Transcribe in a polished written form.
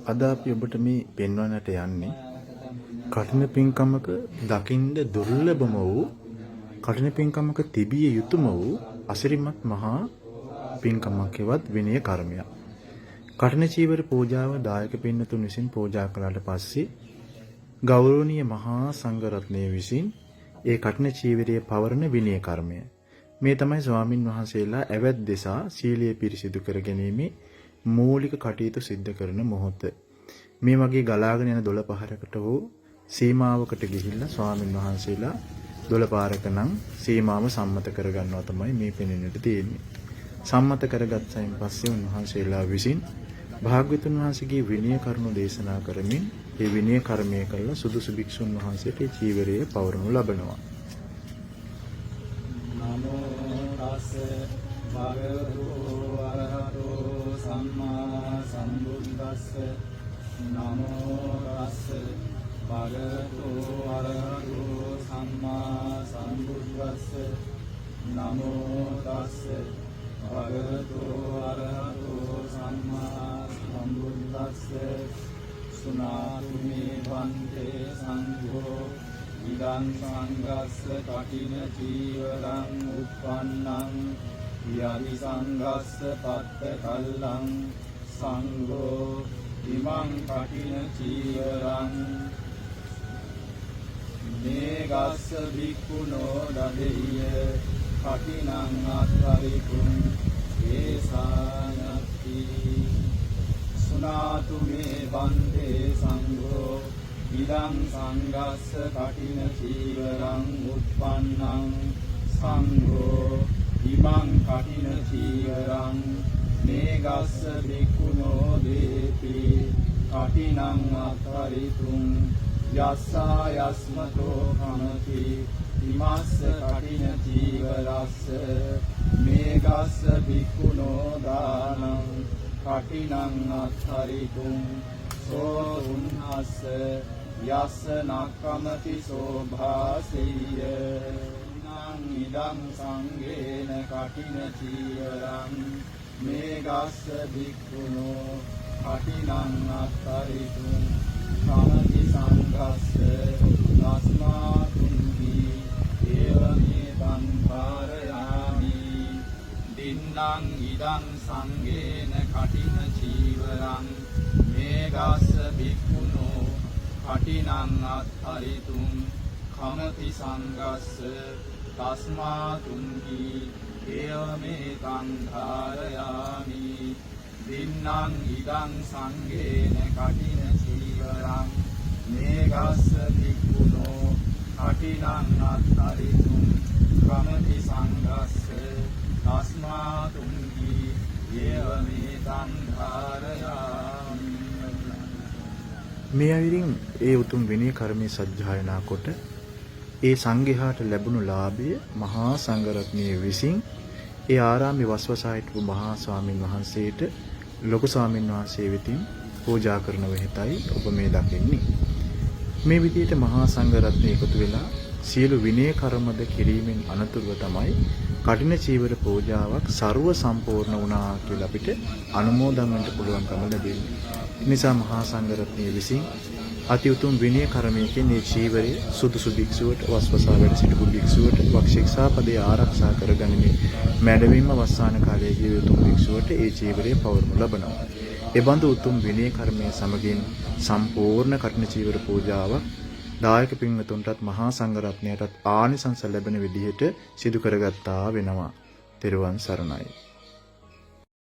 අද අපි ඔබට මේ පෙන්වන්නට යන්නේ කඨින පින්කමක දකින්න දුර්ලභම වූ කඨින පින්කමක තිබිය යුතුම වූ අසිරිමත් මහා පින්කමක් හෙවත් විනය කර්මයක්. කඨින චීවර පූජාව දායක පින්නතුන් විසින් පූජා කළාට පස්සේ ගෞරවනීය මහා සංඝරත්නය විසින් ඒ කඨින චීවරයේ පවරන විනය කර්මය. මේ තමයි ස්වාමින් වහන්සේලා ඇවැත් දෙසා සීලය පිරිසිදු කර ගැනීමේ මූලික කටයුතු සිද්ධ කරන මොහොත. මේ වගේ ගලාගෙන යන 12 හෝ සීමාවකට ගිහිල්ලා ස්වාමින් වහන්සේලා 12 නම් සීමාව සම්මත කරගන්නවා තමයි මේ පෙනෙන්නට තියෙන්නේ. සම්මත කරගත්සයින් පස්සේ උන්වහන්සේලා විසින් භාග්‍යවතුන් වහන්සේගේ විනය කරුණු දේශනා කරමින් ඒ විනය කර්මය කළා සුදුසු භික්ෂුන් වහන්සේට චීවරයේ පවරනු ලබනවා. නමෝ තස් භගවතු අරහතෝ සම්මා සම්බුද්දස්ස නමෝ තස් භගවතු අරහතෝ සම්මා සම්බුද්දස්ස නමෝ තස් භගවතු අරහතෝ සම්මා සම්බුද්දස්ස සුනාතු මේ වන්තේ සංඝෝ ඉදං සංඝස්ස කඨින චීවරං උප්පන්නං යදි සංඝස්ස පත්ත කල්ලං සංඝෝ ඉමං කඨින චීවරං මේගස්ස භික්ඛුනෝ දදෙය්‍ය කඨිනං අත්වරිකුං ඒසායති සුනාතු මේ වන්තේ සංඝෝ ඉදං සංඝස්ස කඨින චීවරං උප්පන්නං සංඝෝ ඉමං කඨින චීවරං මේගස්ස භික්ඛුනෝ දේති කඨිනං අත්වරිතුං යස්සා යස්මතෝ කමති ඉමස්ස කඨින චීවරස්ස මේගස්ස භික්ඛුනෝ දානං කඨිනං අත්වරිතුං සෝ උන්හස්ස යස්ස නක්කමති සෝභාසෙය්‍ය නං ඉදං සංඝේන කඨින චීවරං මේගස්ස භික්ඛුනෝ කඨිනං අත්තරිතුං කමති සංඝස්ස තස්මාතුන්හි ඒවමේ සංඛාරයාමි දින්නම් ඉදං සංඝේන කඨින චීවරං මේගස්ස භික්ඛුනෝ කඨිනං අත්ථරිතුං කමති සංඝස්ස තස්මාතුන්හි ඒවමේ සංඛාරයාමි දින්නම් ඉදං සංඝේන කඨින චීවරං මේගස්ස භික්ඛුනෝ කඨිනං අත්ථරිතුං කමති සංඝස්ස තස්මාතුන්හි ඒවමේ සංඛාරයාමි. මේ අයුරින් ඒ උතුම් විනය කර්මයේ සජ්ජායනා කොට ඒ සංඝයාට ලැබුණු ලාභය මහා සංඝරත්නය විසින් ඒ ආරාමයේ වස්වසා හිටපු මහා ස්වාමින් වහන්සේට ලොකු ස්වාමින් වහන්සේ වෙතින් පූජා කරන වෙහෙතයි ඔබ මේ දකින්නේ. මේ විදිහට මහා සංඝරත්නය එකතු වෙලා සියලු විනය කර්මද කිරීමෙන් අනතුරුව තමයි කඨින චීවර පූජාවක් ਸਰව සම්පූර්ණ වුණා කියලා අපිට අනුමෝදන් වෙන්න පුළුවන්කම ලැබෙන්නේ. ඒ නිසා මහා සංඝරත්නය විසින් අති උතුම් විනය කර්මයකින් මේ චීවරය සුදුසු භික්ෂුවට වස්වසා වැඩ සිටපු භික්ෂුවට වක්ශික්ෂාපදේ ආරක්ෂා කරගනිමින් මැඩවීම අවසාන කාලයේ ජීව උතුම් භික්ෂුවට ඒ චීවරය පවරනු ලබනවා. ඒ බඳු උතුම් විනය කර්මයේ සමගින් සම්පූර්ණ කඨින චීවර පූජාවක් දායක පින්වතුන්ටත් මහා සංඝරත්නයටත් ආනිසංස ලැබෙන විදිහට සිදු කරගත්තා වෙනවා. තෙරුවන් සරණයි.